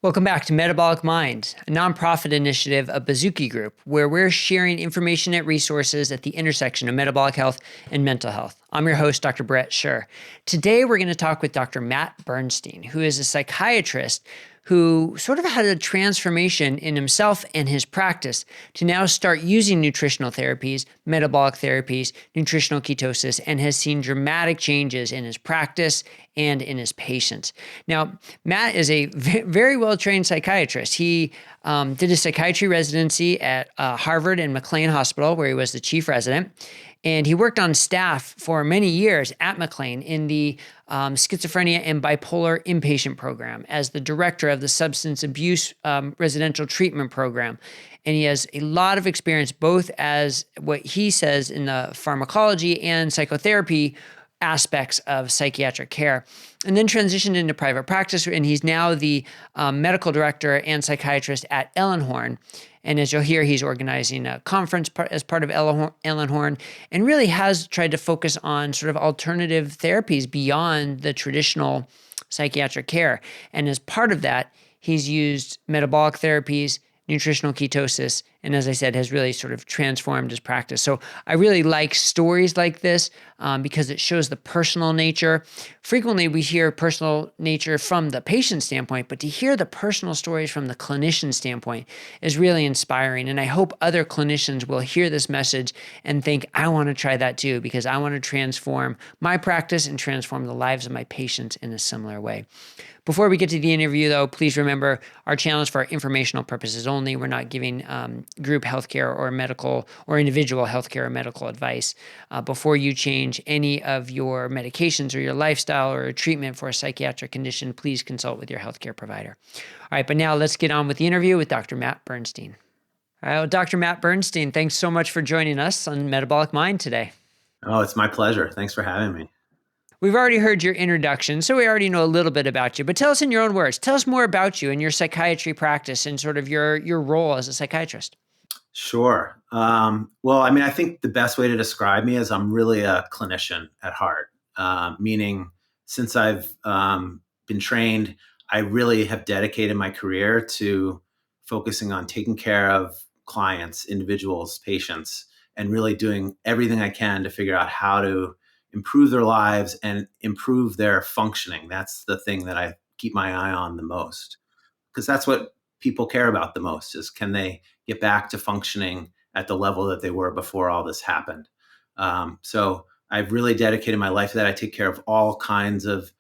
Welcome back to Metabolic Mind, a nonprofit initiative of Bazooki Group, where we're sharing information and resources at the intersection of metabolic health and mental health. I'm your host, Dr. Brett Scher. Today, we're going to talk with Dr. Matt Bernstein, who is a psychiatrist who sort of had a transformation in himself and his practice to now start using nutritional therapies, metabolic therapies, nutritional ketosis, and has seen dramatic changes in his practice and in his patients. Now, Matt is a very well-trained psychiatrist. He did a psychiatry residency at Harvard and McLean Hospital, where he was the chief resident. And he worked on staff for many years at McLean in the schizophrenia and bipolar inpatient program as the director of the substance abuse residential treatment program. And he has a lot of experience both as what he says in the pharmacology and psychotherapy aspects of psychiatric care, and then transitioned into private practice. And he's now the medical director and psychiatrist at Ellenhorn. And as you'll hear, he's organizing a conference as part of Ellenhorn, and really has tried to focus on sort of alternative therapies beyond the traditional psychiatric care. And as part of that, he's used metabolic therapies, nutritional ketosis, and as I said, has really sort of transformed his practice. So I really like stories like this because it shows the personal nature. Frequently, we hear personal nature from the patient standpoint, but to hear the personal stories from the clinician standpoint is really inspiring. And I hope other clinicians will hear this message and think, I want to try that too, because I want to transform my practice and transform the lives of my patients in a similar way. Before we get to the interview, though, please remember our channel is for informational purposes only. We're not giving group healthcare or medical or individual healthcare or medical advice. Before you change any of your medications or your lifestyle or a treatment for a psychiatric condition, please consult with your healthcare provider. All right, but now let's get on with the interview with Dr. Matt Bernstein. All right, well, Dr. Matt Bernstein, thanks so much for joining us on Metabolic Mind today. Oh, it's my pleasure. Thanks for having me. We've already heard your introduction, so we already know a little bit about you, but tell us in your own words. Tell us more about you and your psychiatry practice and sort of your role as a psychiatrist. Sure. Well, I think the best way to describe me is I'm really a clinician at heart, meaning since I've been trained, I really have dedicated my career to focusing on taking care of clients, individuals, patients, and really doing everything I can to figure out how to improve their lives and improve their functioning. That's the thing that I keep my eye on the most, because that's what people care about the most is, can they get back to functioning at the level that they were before all this happened? So I've really dedicated my life to that. I take care of all kinds of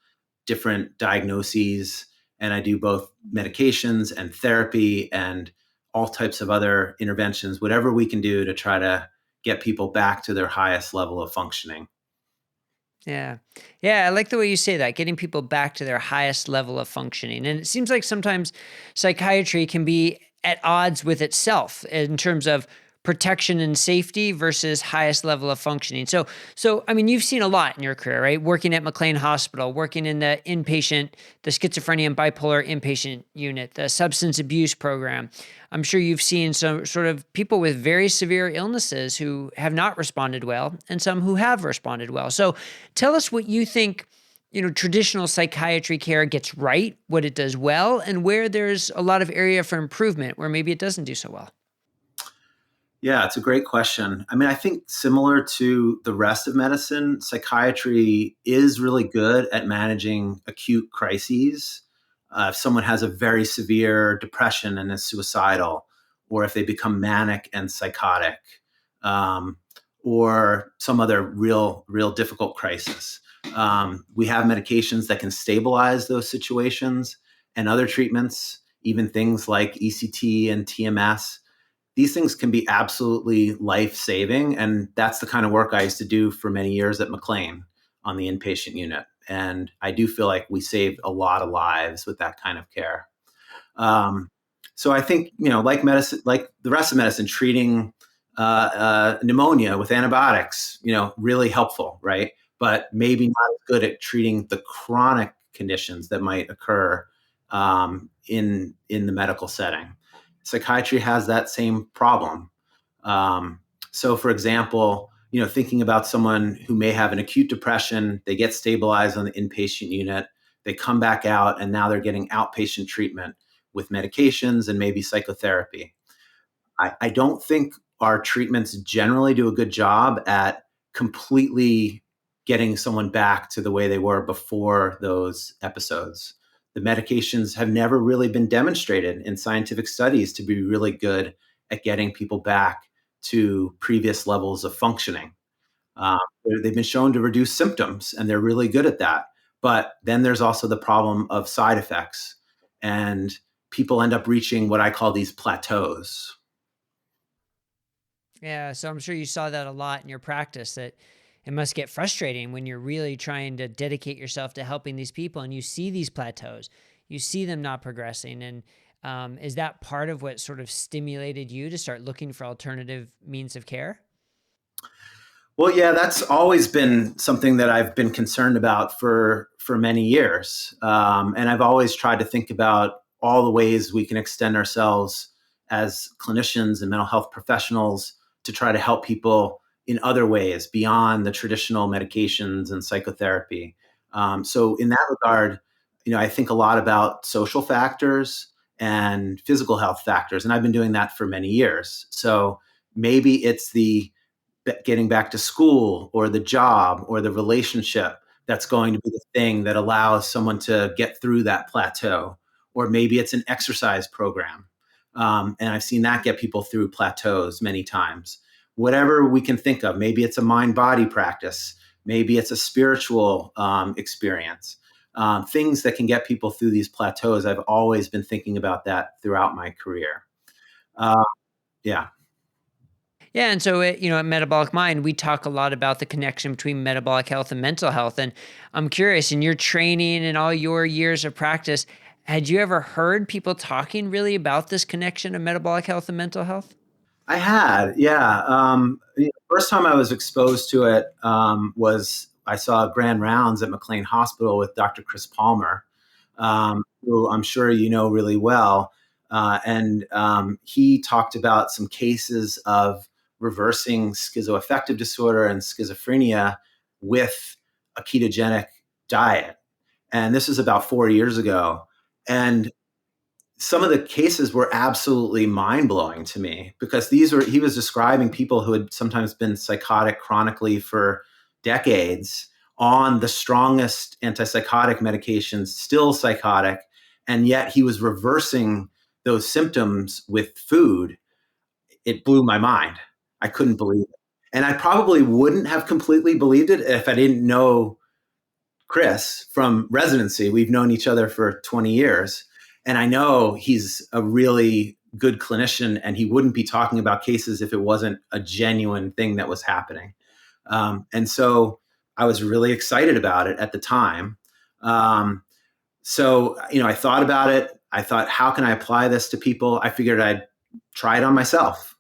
different diagnoses, and I do both medications and therapy and all types of other interventions, whatever we can do to try to get people back to their highest level of functioning. Yeah. Yeah, I like the way you say that, getting people back to their highest level of functioning. And it seems like sometimes psychiatry can be at odds with itself in terms of protection and safety versus highest level of functioning. So I mean, you've seen a lot in your career, right? Working at McLean Hospital, working in the inpatient, the schizophrenia and bipolar inpatient unit, the substance abuse program. I'm sure you've seen some sort of people with very severe illnesses who have not responded well and some who have responded well. So tell us what you think, traditional psychiatry care gets right, what it does well, and where there's a lot of area for improvement where maybe it doesn't do so well. Yeah, it's a great question. I think similar to the rest of medicine, psychiatry is really good at managing acute crises. If someone has a very severe depression and is suicidal, or if they become manic and psychotic, or some other real difficult crisis. We have medications that can stabilize those situations, and other treatments, even things like ECT and TMS. These things can be absolutely life-saving, and that's the kind of work I used to do for many years at McLean on the inpatient unit. And I do feel like we saved a lot of lives with that kind of care. So I think, like medicine, like the rest of medicine, treating pneumonia with antibiotics, really helpful, right? But maybe not as good at treating the chronic conditions that might occur in the medical setting. Psychiatry has that same problem. So, for example, thinking about someone who may have an acute depression, they get stabilized on the inpatient unit, they come back out, and now they're getting outpatient treatment. with medications and maybe psychotherapy. I don't think our treatments generally do a good job at completely getting someone back to the way they were before those episodes. The medications have never really been demonstrated in scientific studies to be really good at getting people back to previous levels of functioning. They've been shown to reduce symptoms, and they're really good at that. But then there's also the problem of side effects, and people end up reaching what I call these plateaus. Yeah, so I'm sure you saw that a lot in your practice, that it must get frustrating when you're really trying to dedicate yourself to helping these people and you see these plateaus, you see them not progressing. And is that part of what sort of stimulated you to start looking for alternative means of care? Well, yeah, that's always been something that I've been concerned about for many years, and I've always tried to think about all the ways we can extend ourselves as clinicians and mental health professionals to try to help people in other ways beyond the traditional medications and psychotherapy. So, in that regard, I think a lot about social factors and physical health factors, and I've been doing that for many years. So maybe it's the getting back to school or the job or the relationship that's going to be the thing that allows someone to get through that plateau. Or maybe it's an exercise program. And I've seen that get people through plateaus many times. Whatever we can think of, maybe it's a mind body practice, maybe it's a spiritual experience. Things that can get people through these plateaus. I've always been thinking about that throughout my career. Uh, yeah. Yeah, and so at Metabolic Mind, we talk a lot about the connection between metabolic health and mental health. And I'm curious, in your training and all your years of practice, had you ever heard people talking really about this connection of metabolic health and mental health? I had, yeah. The first time I was exposed to it was I saw Grand Rounds at McLean Hospital with Dr. Chris Palmer, who I'm sure you know really well. And he talked about some cases of reversing schizoaffective disorder and schizophrenia with a ketogenic diet. And this is about 4 years ago. And some of the cases were absolutely mind blowing to me because he was describing people who had sometimes been psychotic chronically for decades on the strongest antipsychotic medications, still psychotic, and yet he was reversing those symptoms with food. It blew my mind. I couldn't believe it. And I probably wouldn't have completely believed it if I didn't know Chris from residency. We've known each other for 20 years. And I know he's a really good clinician and he wouldn't be talking about cases if it wasn't a genuine thing that was happening. And so I was really excited about it at the time. So I thought about it. I thought, how can I apply this to people? I figured I'd try it on myself.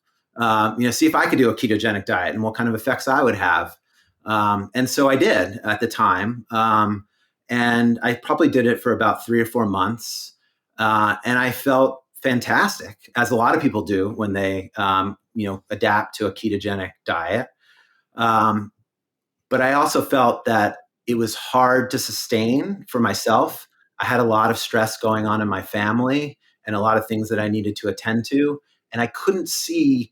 See if I could do a ketogenic diet and what kind of effects I would have. And so I did at the time. And I probably did it for about 3 or 4 months. And I felt fantastic, as a lot of people do when they, adapt to a ketogenic diet. Um, but I also felt that it was hard to sustain for myself. I had a lot of stress going on in my family and a lot of things that I needed to attend to. And I couldn't see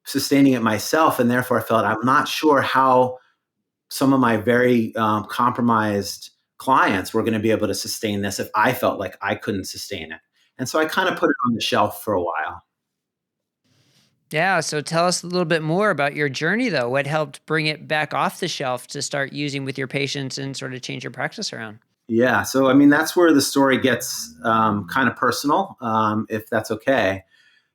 sustaining it myself. And therefore, I felt I'm not sure how some of my very compromised clients were going to be able to sustain this if I felt like I couldn't sustain it. And so I kind of put it on the shelf for a while. Yeah, so tell us a little bit more about your journey, though. What helped bring it back off the shelf to start using with your patients and sort of change your practice around? Yeah. So, I mean, that's where the story gets kind of personal, if that's okay.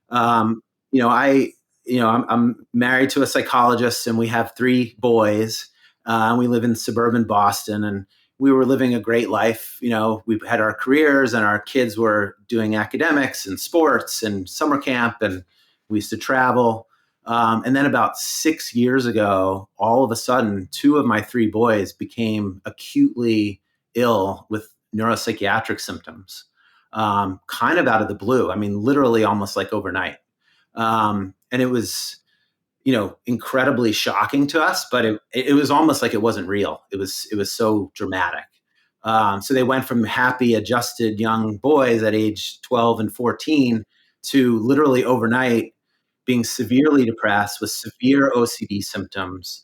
Um, you know, I, I'm married to a psychologist, and we have 3 boys. And we live in suburban Boston, and we were living a great life. We had our careers, and our kids were doing academics and sports and summer camp, and we used to travel. And then about 6 years ago, all of a sudden, 2 of my 3 boys became acutely ill with neuropsychiatric symptoms, kind of out of the blue. I mean, literally almost like overnight. And it was, incredibly shocking to us, but it was almost like it wasn't real. It was so dramatic. So they went from happy, adjusted young boys at age 12 and 14 to literally overnight being severely depressed with severe OCD symptoms,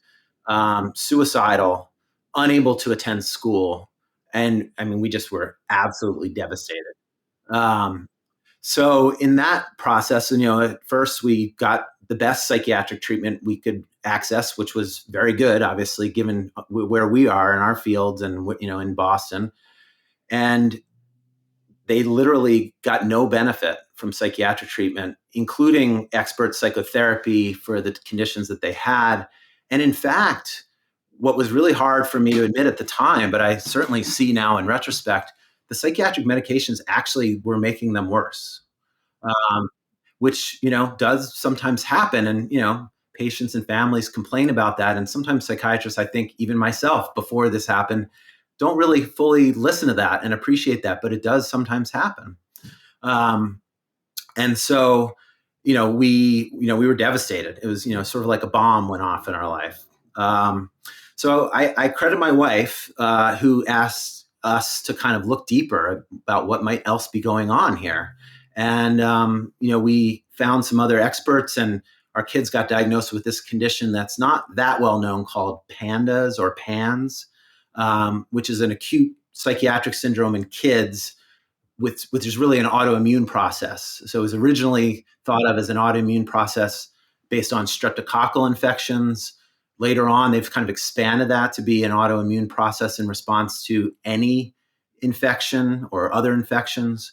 suicidal, unable to attend school. And I mean, we just were absolutely devastated. Um, so in that process, and at first we got the best psychiatric treatment we could access, which was very good, obviously, given where we are in our fields and in Boston. And they literally got no benefit from psychiatric treatment, including expert psychotherapy for the conditions that they had. And in fact, what was really hard for me to admit at the time, but I certainly see now in retrospect, the psychiatric medications actually were making them worse, um, which does sometimes happen. And patients and families complain about that. And sometimes psychiatrists, I think, even myself, before this happened, don't really fully listen to that and appreciate that, but it does sometimes happen. Um, and so, we were devastated. It was, sort of like a bomb went off in our life. So I credit my wife, who asked us to kind of look deeper about what might else be going on here. And, we found some other experts, and our kids got diagnosed with this condition that's not that well known called PANDAS or PANS, which is an acute psychiatric syndrome in kids, which is really an autoimmune process. So it was originally thought of as an autoimmune process based on streptococcal infections. Later on, they've kind of expanded that to be an autoimmune process in response to any infection or other infections.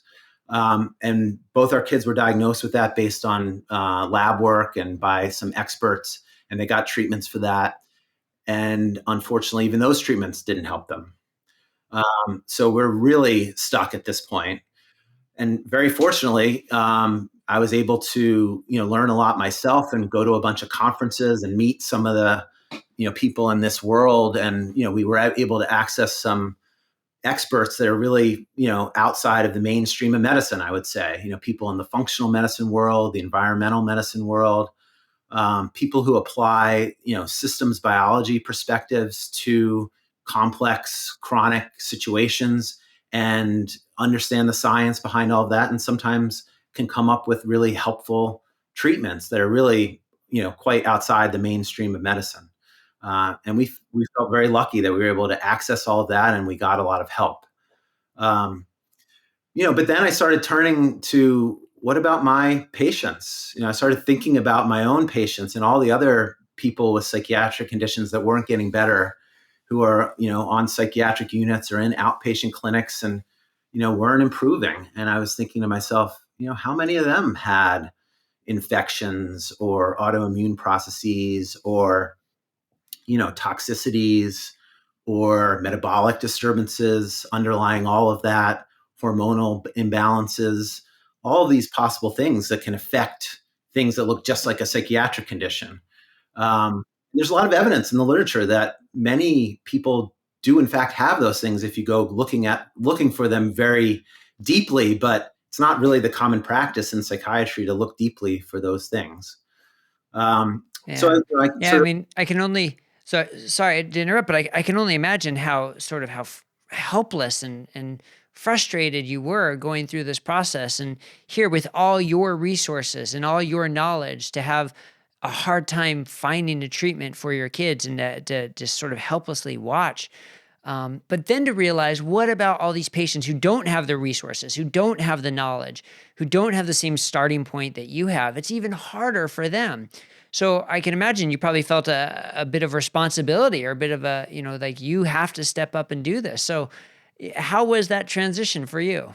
And both our kids were diagnosed with that based on lab work and by some experts, and they got treatments for that. And unfortunately, even those treatments didn't help them. So we're really stuck at this point. And very fortunately, I was able to learn a lot myself and go to a bunch of conferences and meet some of the people in this world. And we were able to access some experts that are really outside of the mainstream of medicine. I would say people in the functional medicine world, the environmental medicine world, people who apply systems biology perspectives to complex chronic situations and understand the science behind all of that, and sometimes can come up with really helpful treatments that are really quite outside the mainstream of medicine. And we felt very lucky that we were able to access all of that, and we got a lot of help. Um, but then I started turning to, what about my patients? I started thinking about my own patients and all the other people with psychiatric conditions that weren't getting better, who are, on psychiatric units or in outpatient clinics and, weren't improving. And I was thinking to myself, how many of them had infections or autoimmune processes or, toxicities or metabolic disturbances underlying all of that, hormonal imbalances, all of these possible things that can affect things that look just like a psychiatric condition. There's a lot of evidence in the literature that many people do in fact have those things if you go looking for them very deeply, but it's not really the common practice in psychiatry to look deeply for those things. So Yeah. I Yeah. I sort of mean, I can only, so sorry to interrupt, but I can only imagine how helpless and frustrated you were going through this process. And here, with all your resources and all your knowledge, to have a hard time finding a treatment for your kids and to just sort of helplessly watch. But then to realize, what about all these patients who don't have the resources, who don't have the knowledge, who don't have the same starting point that you have? It's even harder for them. So I can imagine you probably felt a bit of responsibility, or a bit of a, like, you have to step up and do this. So how was that transition for you?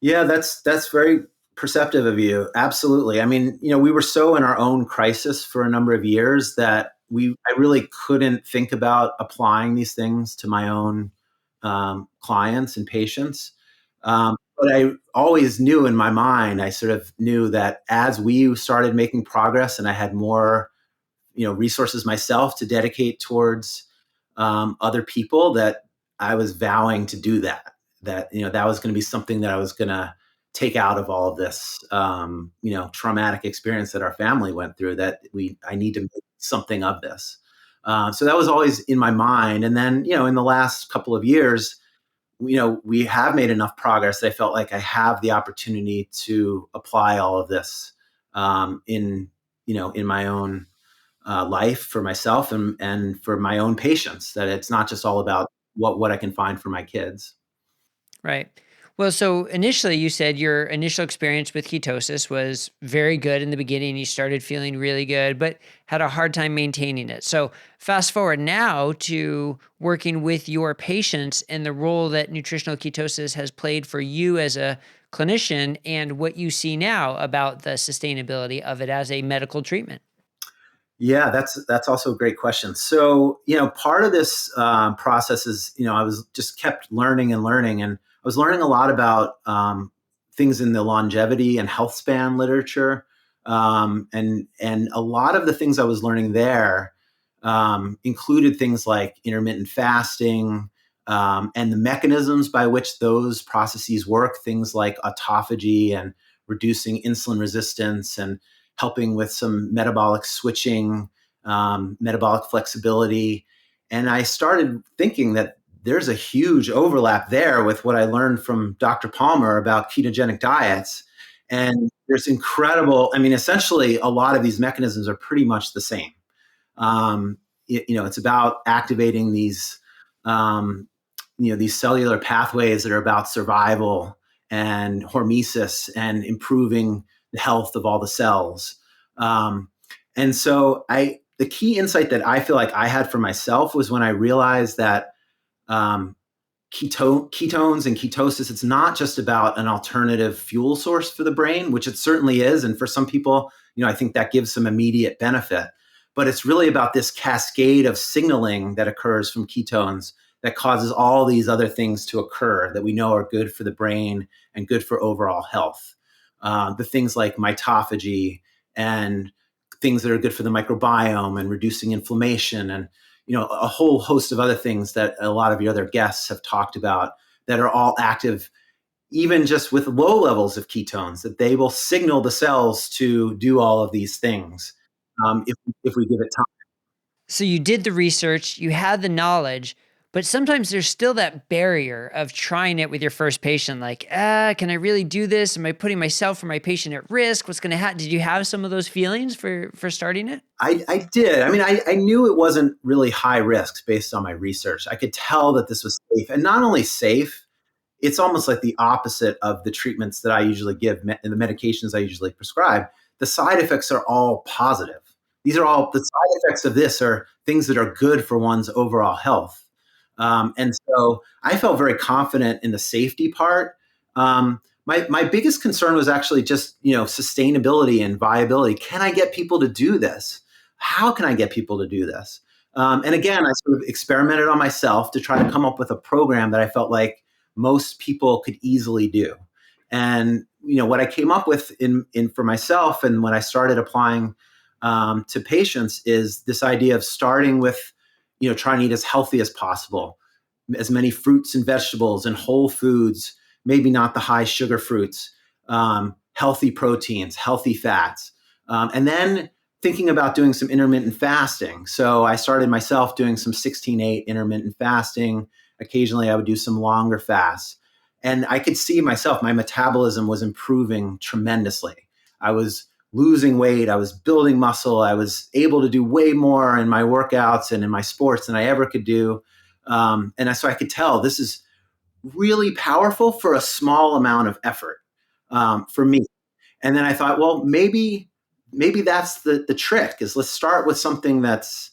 Yeah, that's very perceptive of you. Absolutely. I mean, we were so in our own crisis for a number of years that I really couldn't think about applying these things to my own clients and patients. But I always knew in my mind, I sort of knew that as we started making progress and I had more resources myself to dedicate towards other people, that I was vowing to do that. That that was going to be something that I was going to take out of all of this traumatic experience that our family went through. That I need to make something of this. So that was always in my mind. And then in the last couple of years, we have made enough progress that I felt like I have the opportunity to apply all of this in my own life for myself and for my own patients, that it's not just all about what I can find for my kids. Right. Well, so initially you said your initial experience with ketosis was very good in the beginning. You started feeling really good, but had a hard time maintaining it. So fast forward now to working with your patients and the role that nutritional ketosis has played for you as a clinician and what you see now about the sustainability of it as a medical treatment. Yeah, that's also a great question. So, part of this process is, I was just kept learning and learning, and I was learning a lot about things in the longevity and health span literature, and a lot of the things I was learning there included things like intermittent fasting, and the mechanisms by which those processes work, things like autophagy and reducing insulin resistance and helping with some metabolic switching, metabolic flexibility. And I started thinking that there's a huge overlap there with what I learned from Dr. Palmer about ketogenic diets. And there's incredible, essentially, a lot of these mechanisms are pretty much the same. It's about activating these cellular pathways that are about survival and hormesis and improving the health of all the cells. And so the key insight that I feel like I had for myself was when I realized that ketones and ketosis, it's not just about an alternative fuel source for the brain, which it certainly is. And for some people, I think that gives some immediate benefit. But it's really about this cascade of signaling that occurs from ketones that causes all these other things to occur that we know are good for the brain and good for overall health. The things like mitophagy and things that are good for the microbiome and reducing inflammation, and a whole host of other things that a lot of your other guests have talked about that are all active, even just with low levels of ketones, that they will signal the cells to do all of these things if we give it time. So you did the research, you had the knowledge, but sometimes there's still that barrier of trying it with your first patient. Like, can I really do this? Am I putting myself or my patient at risk? What's going to happen? Did you have some of those feelings for starting it? I did. I knew it wasn't really high risk based on my research. I could tell that this was safe, and not only safe, it's almost like the opposite of the treatments that I usually give and the medications I usually prescribe. The side effects are all positive. These are all the side effects of this are things that are good for one's overall health. And so I felt very confident in the safety part. My biggest concern was actually just, sustainability and viability. Can I get people to do this? How can I get people to do this? And again, I sort of experimented on myself to try to come up with a program that I felt like most people could easily do. And what I came up with in for myself, and when I started applying to patients, is this idea of starting with trying to eat as healthy as possible, as many fruits and vegetables and whole foods, maybe not the high sugar fruits, healthy proteins, healthy fats, and then thinking about doing some intermittent fasting. So I started myself doing some 16/8 intermittent fasting. Occasionally I would do some longer fasts. And I could see myself, my metabolism was improving tremendously. I was losing weight. I was building muscle. I was able to do way more in my workouts and in my sports than I ever could do. So I could tell this is really powerful for a small amount of effort for me. And then I thought, well, maybe that's the trick, is let's start with something that's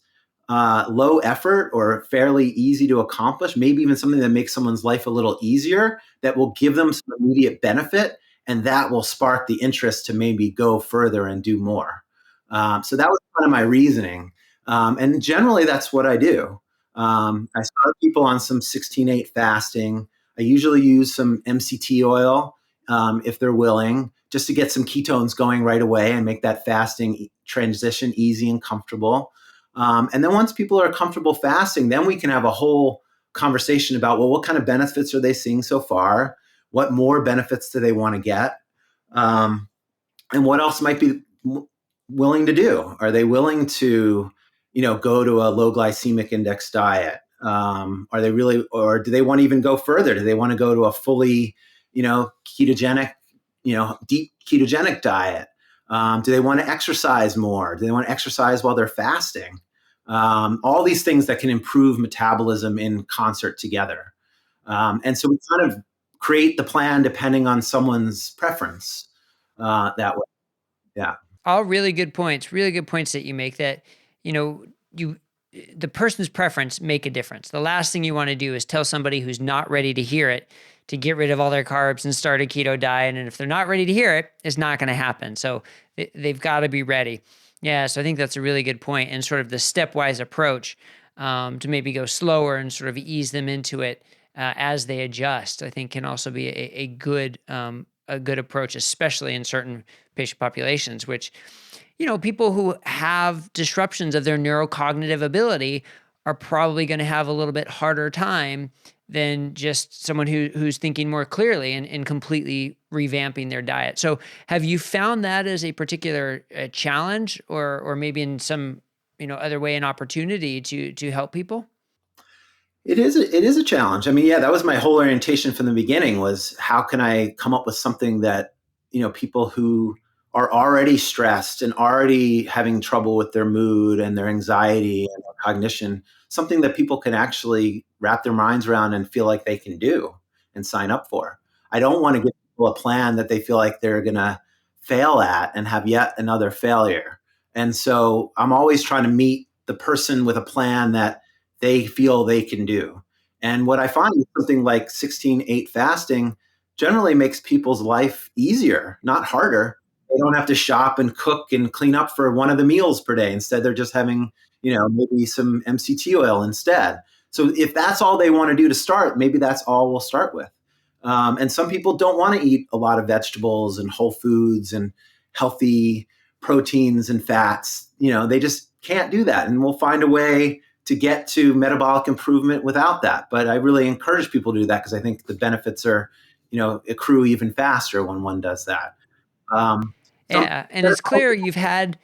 low effort or fairly easy to accomplish, maybe even something that makes someone's life a little easier, that will give them some immediate benefit, and that will spark the interest to maybe go further and do more. So that was kind of my reasoning. And generally, that's what I do. I start people on some 16/8 fasting. I usually use some MCT oil if they're willing, just to get some ketones going right away and make that fasting transition easy and comfortable. And then once people are comfortable fasting, then we can have a whole conversation about, well, what kind of benefits are they seeing so far? What more benefits do they want to get? And what else might be willing to do? Are they willing to, go to a low glycemic index diet? Are they really, or do they want to even go further? Do they want to go to a fully, ketogenic, deep ketogenic diet? Do they want to exercise more? Do they want to exercise while they're fasting? All these things that can improve metabolism in concert together. And so we kind of create the plan depending on someone's preference that way. Yeah. All really good points that you make that, you know, you the person's preference make a difference. The last thing you want to do is tell somebody who's not ready to hear it to get rid of all their carbs and start a keto diet. And if they're not ready to hear it, it's not going to happen. So they've got to be ready. Yeah. So I think that's a really good point, and sort of the stepwise approach to maybe go slower and sort of ease them into it as they adjust, I think can also be a good approach, especially in certain patient populations, which, people who have disruptions of their neurocognitive ability are probably going to have a little bit harder time than just someone who's thinking more clearly and completely revamping their diet. So have you found that as a particular challenge, or maybe in some, other way, an opportunity to help people? It is a challenge. I mean, yeah, that was my whole orientation from the beginning, was how can I come up with something that, people who are already stressed and already having trouble with their mood and their anxiety and their cognition, something that people can actually wrap their minds around and feel like they can do and sign up for. I don't want to give people a plan that they feel like they're going to fail at and have yet another failure. And so I'm always trying to meet the person with a plan that they feel they can do. And what I find is something like 16/8 fasting generally makes people's life easier, not harder. They don't have to shop and cook and clean up for one of the meals per day. Instead, they're just having, maybe some MCT oil instead. So if that's all they want to do to start, maybe that's all we'll start with. And some people don't want to eat a lot of vegetables and whole foods and healthy proteins and fats. They just can't do that. And we'll find a way to get to metabolic improvement without that. But I really encourage people to do that because I think the benefits are, accrue even faster when one does that. Yeah, and it's clear you've had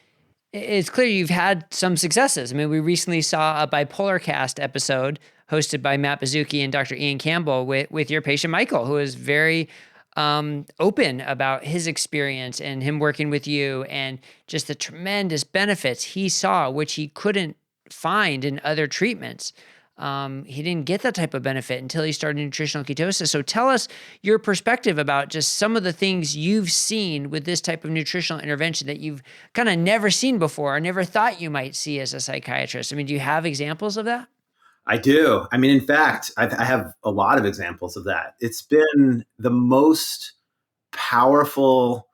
some successes. I mean, we recently saw a Bipolar Cast episode hosted by Matt Bernstein and Dr. Ian Campbell with your patient Michael, who is very open about his experience and him working with you and just the tremendous benefits he saw, which he couldn't find in other treatments. He didn't get that type of benefit until he started nutritional ketosis. So tell us your perspective about just some of the things you've seen with this type of nutritional intervention that you've kind of never seen before or never thought you might see as a psychiatrist. I mean, do you have examples of that? I do. I mean, in fact, I have a lot of examples of that. It's been the most powerful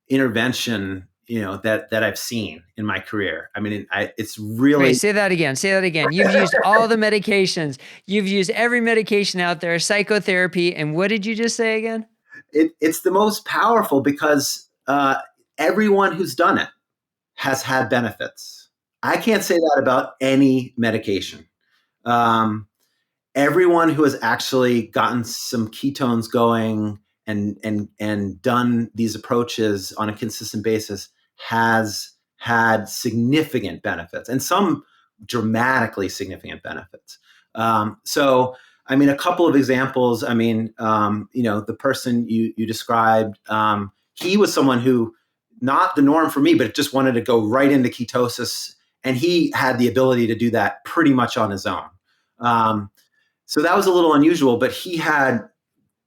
intervention, that I've seen in my career. I mean, it's really. Wait, say that again. Say that again. You've used all the medications. You've used every medication out there, psychotherapy. And what did you just say again? It's the most powerful because everyone who's done it has had benefits. I can't say that about any medication. Everyone who has actually gotten some ketones going and done these approaches on a consistent basis has had significant benefits, and some dramatically significant benefits. So, I mean, a couple of examples. I mean, the person you described, he was someone who, not the norm for me, but just wanted to go right into ketosis, and he had the ability to do that pretty much on his own. So that was a little unusual, but he had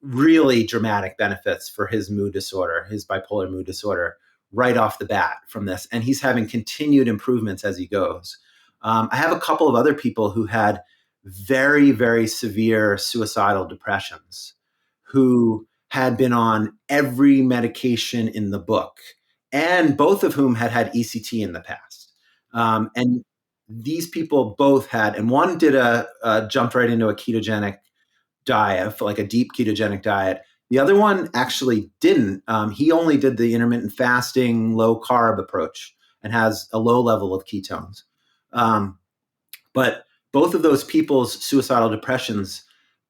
really dramatic benefits for his mood disorder, his bipolar mood disorder, right off the bat from this. And he's having continued improvements as he goes. I have a couple of other people who had very, very severe suicidal depressions, who had been on every medication in the book, and both of whom had had ECT in the past. And these people both had, and one did jumped right into a ketogenic diet, like a deep ketogenic diet. The other one actually didn't. He only did the intermittent fasting, low carb approach, and has a low level of ketones. But both of those people's suicidal depressions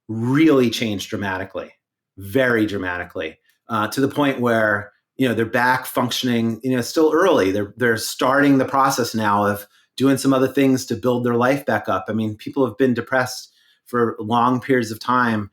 really changed dramatically, very dramatically, to the point where they're back functioning. It's still early. They're starting the process now of doing some other things to build their life back up. I mean, people have been depressed for long periods of time,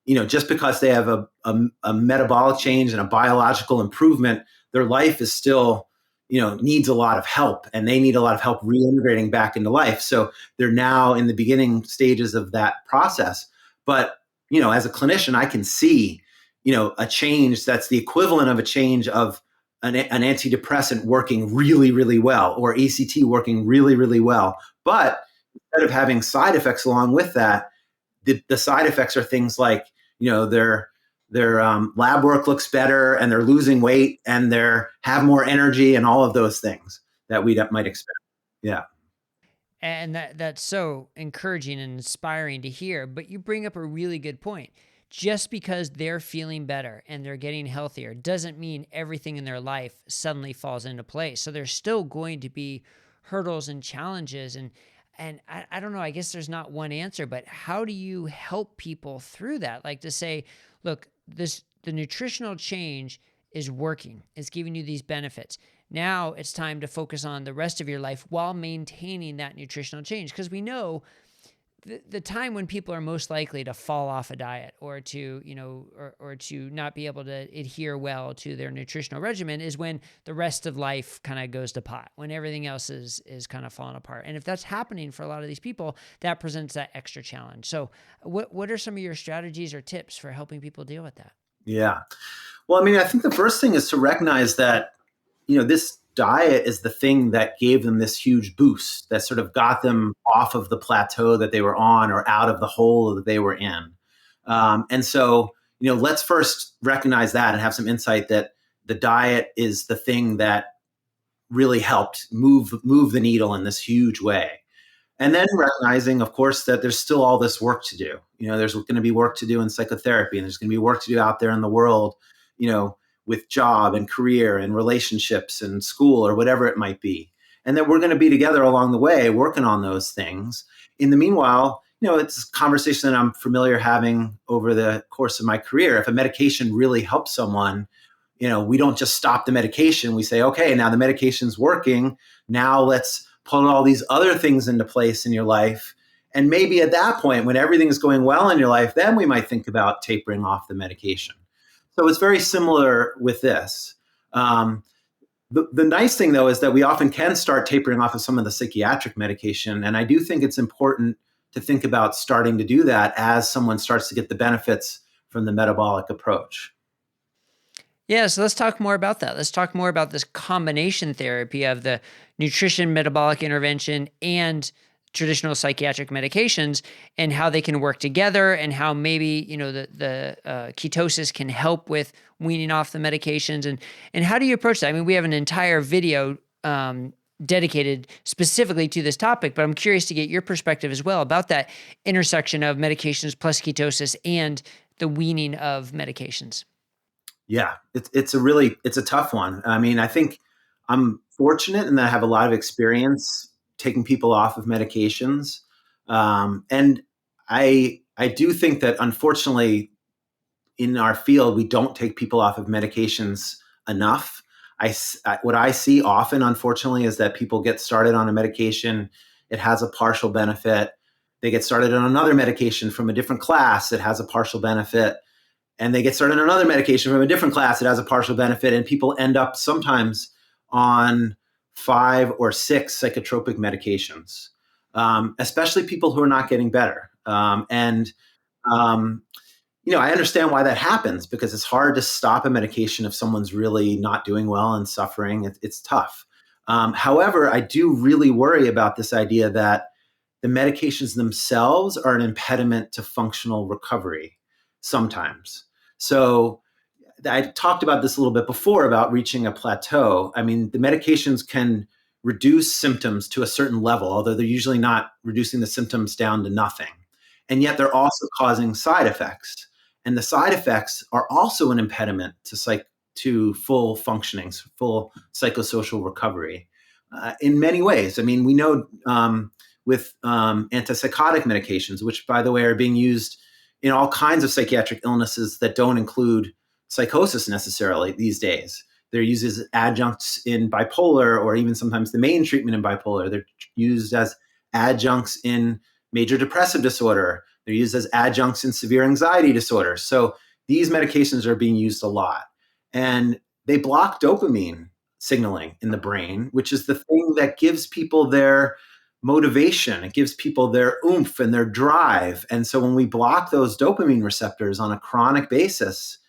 just because they have a metabolic change and a biological improvement, their life is still, needs a lot of help, and they need a lot of help reintegrating back into life. So they're now in the beginning stages of that process. But, as a clinician, I can see, a change that's the equivalent of a change of an antidepressant working really, really well, or ACT working really, really well. But instead of having side effects along with that, the side effects are things like, their lab work looks better, and they're losing weight, and they're have more energy, and all of those things that we might expect. Yeah. And that's so encouraging and inspiring to hear. But you bring up a really good point. Just because they're feeling better and they're getting healthier doesn't mean everything in their life suddenly falls into place. So there's still going to be hurdles and challenges. And I don't know, I guess there's not one answer, but how do you help people through that? Like to say, look, the nutritional change is working. It's giving you these benefits. Now it's time to focus on the rest of your life while maintaining that nutritional change. Because we know the time when people are most likely to fall off a diet or to, or to not be able to adhere well to their nutritional regimen is when the rest of life kind of goes to pot, when everything else is kind of falling apart. And if that's happening for a lot of these people, that presents that extra challenge. So what are some of your strategies or tips for helping people deal with that? Yeah. Well, I think the first thing is to recognize that, this diet is the thing that gave them this huge boost that sort of got them off of the plateau that they were on, or out of the hole that they were in. And so, let's first recognize that and have some insight that the diet is the thing that really helped move the needle in this huge way. And then recognizing, of course, that there's still all this work to do. There's going to be work to do in psychotherapy, and there's going to be work to do out there in the world, with job and career and relationships and school or whatever it might be. And that we're going to be together along the way working on those things. In the meanwhile, it's a conversation that I'm familiar having over the course of my career. If a medication really helps someone, we don't just stop the medication. We say, okay, now the medication's working. Now let's put all these other things into place in your life. And maybe at that point, when everything's going well in your life, then we might think about tapering off the medication. So it's very similar with this. The nice thing, though, is that we often can start tapering off of some of the psychiatric medication. And I do think it's important to think about starting to do that as someone starts to get the benefits from the metabolic approach. Yeah, so let's talk more about that. Let's talk more about this combination therapy of the nutrition, metabolic intervention, and traditional psychiatric medications, and how they can work together, and how maybe the ketosis can help with weaning off the medications, and how do you approach that? We have an entire video dedicated specifically to this topic, but I'm curious to get your perspective as well about that intersection of medications plus ketosis and the weaning of medications. Yeah, it's a tough one. I think I'm fortunate in that I have a lot of experience taking people off of medications. And I do think that, unfortunately, in our field, we don't take people off of medications enough. What I see often, unfortunately, is that people get started on a medication. It has a partial benefit. They get started on another medication from a different class. It has a partial benefit. And they get started on another medication from a different class. It has a partial benefit. And people end up sometimes on 5 or 6 psychotropic medications, especially people who are not getting better. I understand why that happens, because it's hard to stop a medication if someone's really not doing well and suffering. It's tough. However, I do really worry about this idea that the medications themselves are an impediment to functional recovery sometimes. So I talked about this a little bit before about reaching a plateau. The medications can reduce symptoms to a certain level, although they're usually not reducing the symptoms down to nothing. And yet they're also causing side effects. And the side effects are also an impediment to full functioning, full psychosocial recovery in many ways. We know with antipsychotic medications, which, by the way, are being used in all kinds of psychiatric illnesses that don't include psychosis necessarily these days. They're used as adjuncts in bipolar, or even sometimes the main treatment in bipolar. They're used as adjuncts in major depressive disorder. They're used as adjuncts in severe anxiety disorders. So these medications are being used a lot. And they block dopamine signaling in the brain, which is the thing that gives people their motivation. It gives people their oomph and their drive. And so when we block those dopamine receptors on a chronic basis,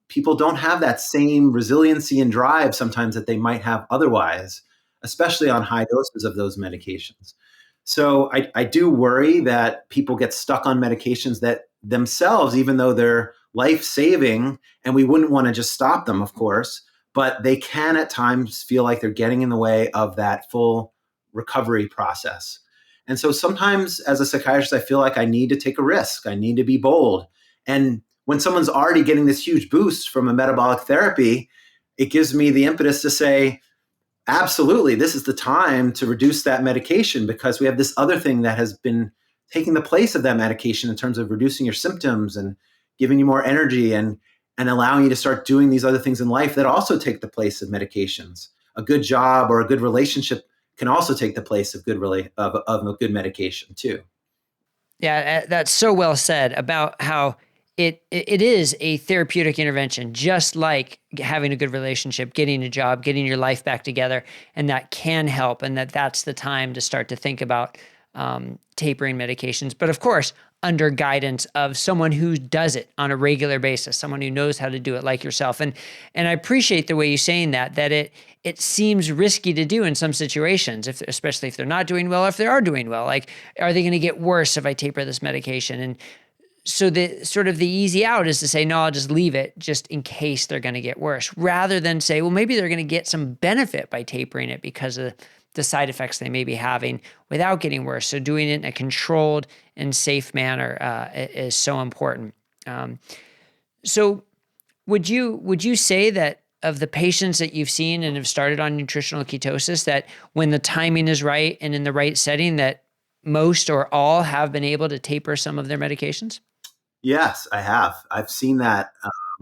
people don't have that same resiliency and drive sometimes that they might have otherwise, especially on high doses of those medications. So I do worry that people get stuck on medications that themselves, even though they're life-saving, and we wouldn't want to just stop them, of course, but they can at times feel like they're getting in the way of that full recovery process. And so sometimes as a psychiatrist, I feel like I need to take a risk. I need to be bold. And when someone's already getting this huge boost from a metabolic therapy, it gives me the impetus to say, absolutely, this is the time to reduce that medication, because we have this other thing that has been taking the place of that medication in terms of reducing your symptoms and giving you more energy and allowing you to start doing these other things in life that also take the place of medications. A good job or a good relationship can also take the place of of a good medication too. Yeah, that's so well said about how it is a therapeutic intervention, just like having a good relationship, getting a job, getting your life back together, and that can help, and that's the time to start to think about tapering medications. But of course, under guidance of someone who does it on a regular basis, someone who knows how to do it like yourself. And I appreciate the way you're saying that it seems risky to do in some situations, especially if they're not doing well, or if they are doing well. Like, are they going to get worse if I taper this medication? And so the sort of the easy out is to say, no, I'll just leave it just in case they're going to get worse, rather than say, well, maybe they're going to get some benefit by tapering it because of the side effects they may be having without getting worse. So doing it in a controlled and safe manner is so important. So would you say that of the patients that you've seen and have started on nutritional ketosis, that when the timing is right and in the right setting, that most or all have been able to taper some of their medications? Yes, I have. I've seen that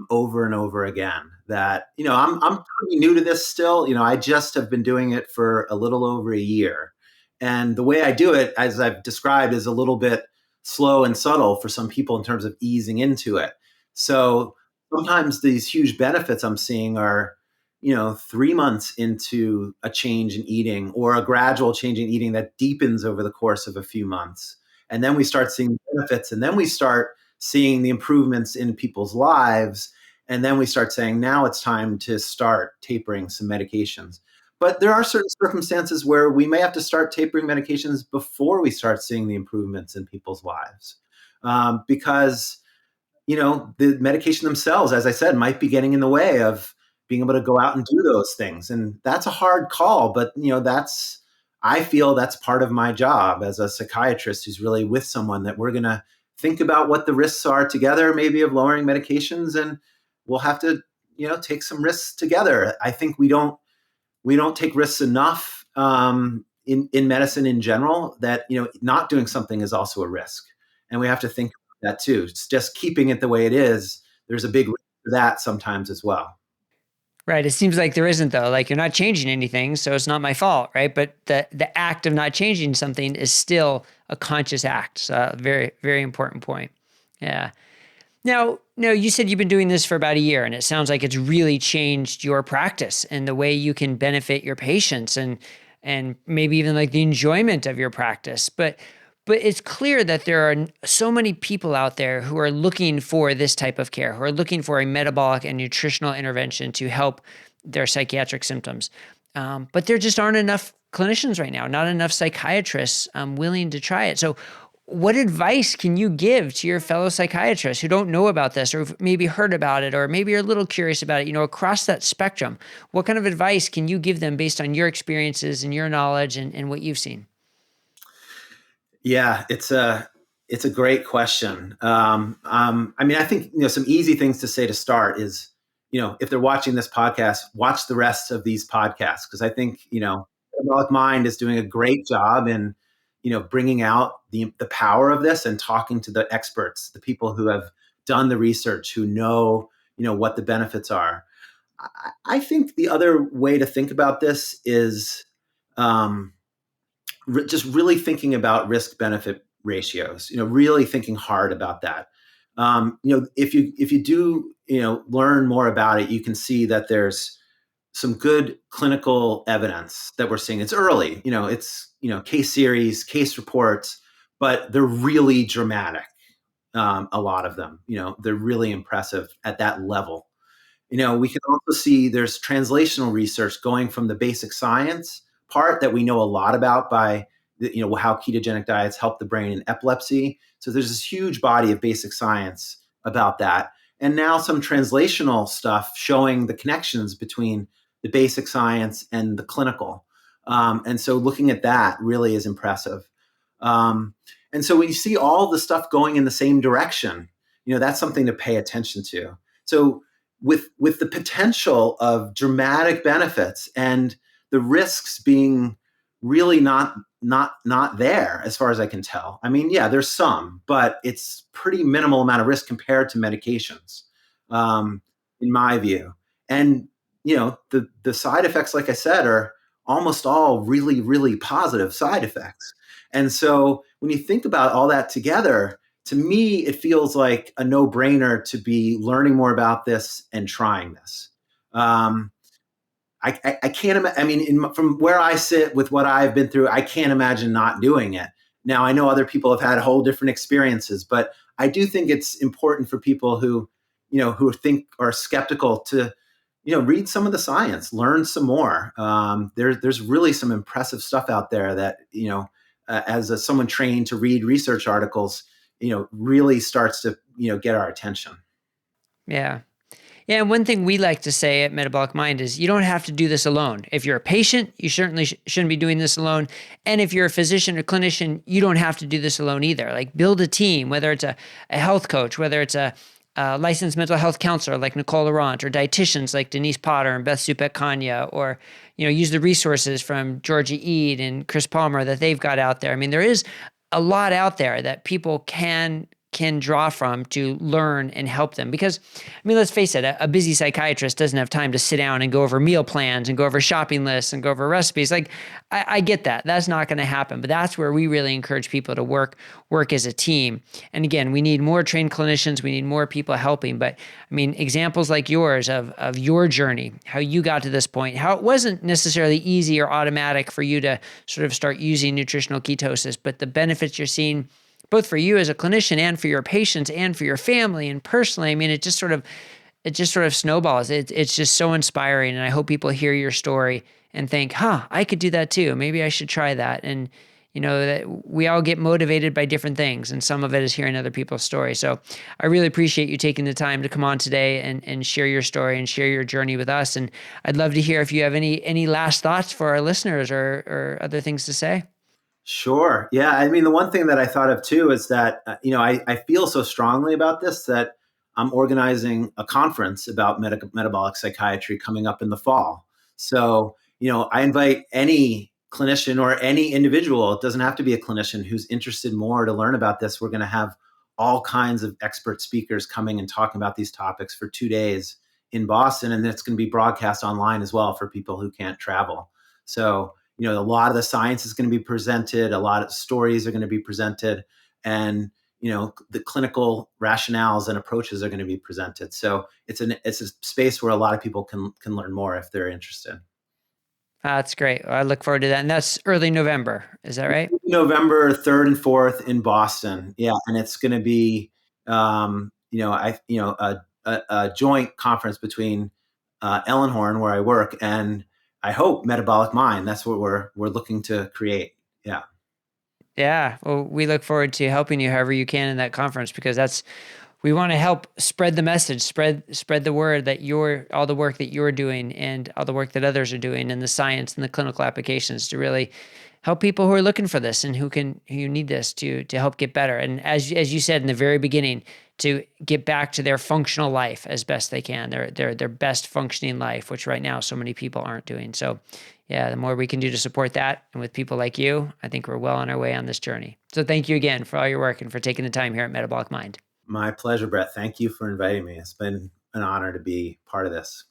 over and over again. That I'm pretty new to this still. I just have been doing it for a little over a year, and the way I do it, as I've described, is a little bit slow and subtle for some people in terms of easing into it. So sometimes these huge benefits I'm seeing are 3 months into a change in eating, or a gradual change in eating that deepens over the course of a few months, and then we start seeing benefits, and then we start seeing the improvements in people's lives. And then we start saying, now it's time to start tapering some medications. But there are certain circumstances where we may have to start tapering medications before we start seeing the improvements in people's lives. Because, the medication themselves, as I said, might be getting in the way of being able to go out and do those things. And that's a hard call, but, I feel that's part of my job as a psychiatrist who's really with someone, that we're going to think about what the risks are together, maybe of lowering medications, and we'll have to, take some risks together. I think we don't take risks enough in medicine in general, that not doing something is also a risk, and we have to think about that too. It's just keeping it the way it is. There's a big risk to that sometimes as well. Right. It seems like there isn't, though. Like, you're not changing anything, so it's not my fault, right? But the act of not changing something is still a conscious act. So very, very important point. Yeah. Now, no, you said you've been doing this for about a year, and it sounds like it's really changed your practice and the way you can benefit your patients, and maybe even like the enjoyment of your practice. But it's clear that there are so many people out there who are looking for this type of care, who are looking for a metabolic and nutritional intervention to help their psychiatric symptoms. But there just aren't enough clinicians right now, not enough psychiatrists willing to try it. So what advice can you give to your fellow psychiatrists who don't know about this, or have maybe heard about it, or maybe are a little curious about it, across that spectrum? What kind of advice can you give them based on your experiences and your knowledge and what you've seen? Yeah, it's a great question. I think some easy things to say to start is, if they're watching this podcast, watch the rest of these podcasts, because I think Metabolic Mind is doing a great job in bringing out the power of this and talking to the experts, the people who have done the research, who know what the benefits are. I think the other way to think about this is just really thinking about risk benefit ratios, really thinking hard about that. If you do, learn more about it, you can see that there's some good clinical evidence that we're seeing. It's early, it's, case series, case reports, but they're really dramatic. A lot of them, they're really impressive at that level. We can also see there's translational research going from the basic science part that we know a lot about by, how ketogenic diets help the brain in epilepsy. So there's this huge body of basic science about that. And now some translational stuff showing the connections between the basic science and the clinical. And so looking at that really is impressive. And so when you see all the stuff going in the same direction, that's something to pay attention to. So with the potential of dramatic benefits and the risks being really not there as far as I can tell. I mean, yeah, there's some, but it's pretty minimal amount of risk compared to medications, in my view. And the side effects, like I said, are almost all really, really positive side effects. And so when you think about all that together, to me, it feels like a no-brainer to be learning more about this and trying this. I can't imagine. I mean, from where I sit with what I've been through, I can't imagine not doing it. Now, I know other people have had whole different experiences, but I do think it's important for people who think are skeptical to, read some of the science, learn some more. There's really some impressive stuff out there that, as someone trained to read research articles, really starts to, get our attention. Yeah. Yeah, and one thing we like to say at Metabolic Mind is you don't have to do this alone. If you're a patient, you certainly shouldn't be doing this alone. And if you're a physician or clinician, you don't have to do this alone either. Like build a team, whether it's a health coach, whether it's a licensed mental health counselor like Nicole Laurent, or dietitians like Denise Potter and Beth Supek-Kanya, or use the resources from Georgia Eade and Chris Palmer that they've got out there. I mean, there is a lot out there that people can draw from to learn and help them. Because, I mean, let's face it, a busy psychiatrist doesn't have time to sit down and go over meal plans and go over shopping lists and go over recipes. Like, I get that. That's not going to happen. But that's where we really encourage people to work as a team. And again, we need more trained clinicians. We need more people helping. But I mean, examples like yours of your journey, how you got to this point, how it wasn't necessarily easy or automatic for you to sort of start using nutritional ketosis, but the benefits you're seeing both for you as a clinician and for your patients and for your family and personally. I mean, it just sort of snowballs. It's just so inspiring. And I hope people hear your story and think, I could do that too. Maybe I should try that. And, that we all get motivated by different things. And some of it is hearing other people's stories. So I really appreciate you taking the time to come on today and share your story and share your journey with us. And I'd love to hear if you have any last thoughts for our listeners or other things to say. Sure. Yeah. I mean, the one thing that I thought of too is that, I feel so strongly about this that I'm organizing a conference about metabolic psychiatry coming up in the fall. So, I invite any clinician or any individual, it doesn't have to be a clinician, who's interested more to learn about this. We're going to have all kinds of expert speakers coming and talking about these topics for 2 days in Boston. And it's going to be broadcast online as well for people who can't travel. So, a lot of the science is going to be presented, a lot of stories are going to be presented, and the clinical rationales and approaches are going to be presented. So it's a space where a lot of people can learn more if they're interested. That's great. I look forward to that. And that's early November. Is that right? November 3rd and 4th in Boston. Yeah, and it's going to be a joint conference between Ellenhorn, where I work, and I hope Metabolic Mind. That's what we're looking to create. Yeah. Yeah. Well, we look forward to helping you however you can in that conference, because we want to help spread the message, spread the word that all the work that you're doing and all the work that others are doing, and the science and the clinical applications to really help people who are looking for this and who need this to help get better. And as you said in the very beginning, to get back to their functional life as best they can, their best functioning life, which right now so many people aren't doing. So yeah, the more we can do to support that, and with people like you, I think we're well on our way on this journey. So thank you again for all your work and for taking the time here at Metabolic Mind. My pleasure, Brett. Thank you for inviting me. It's been an honor to be part of this.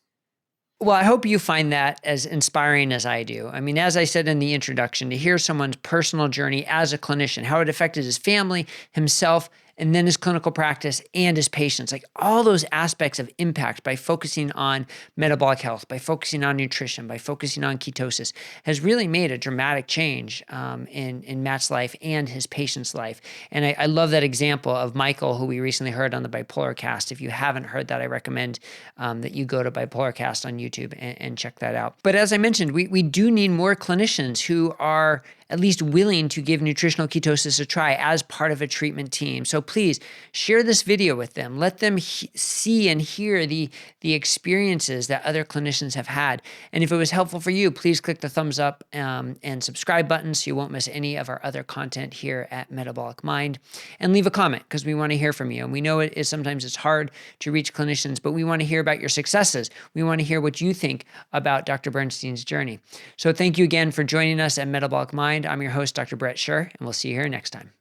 Well, I hope you find that as inspiring as I do. I mean, as I said in the introduction, to hear someone's personal journey as a clinician, how it affected his family, himself, and then his clinical practice and his patients, like all those aspects of impact by focusing on metabolic health, by focusing on nutrition, by focusing on ketosis, has really made a dramatic change in Matt's life and his patient's life. And I love that example of Michael, who we recently heard on the Bipolar cast. If you haven't heard that, I recommend that you go to Bipolar cast on YouTube and check that out. But as I mentioned, we do need more clinicians who are at least willing to give nutritional ketosis a try as part of a treatment team. So please share this video with them. Let them see and hear the experiences that other clinicians have had. And if it was helpful for you, please click the thumbs up and subscribe button so you won't miss any of our other content here at Metabolic Mind. And leave a comment because we want to hear from you. And we know sometimes it's hard to reach clinicians, but we want to hear about your successes. We want to hear what you think about Dr. Bernstein's journey. So thank you again for joining us at Metabolic Mind. I'm your host, Dr. Brett Scher, and we'll see you here next time.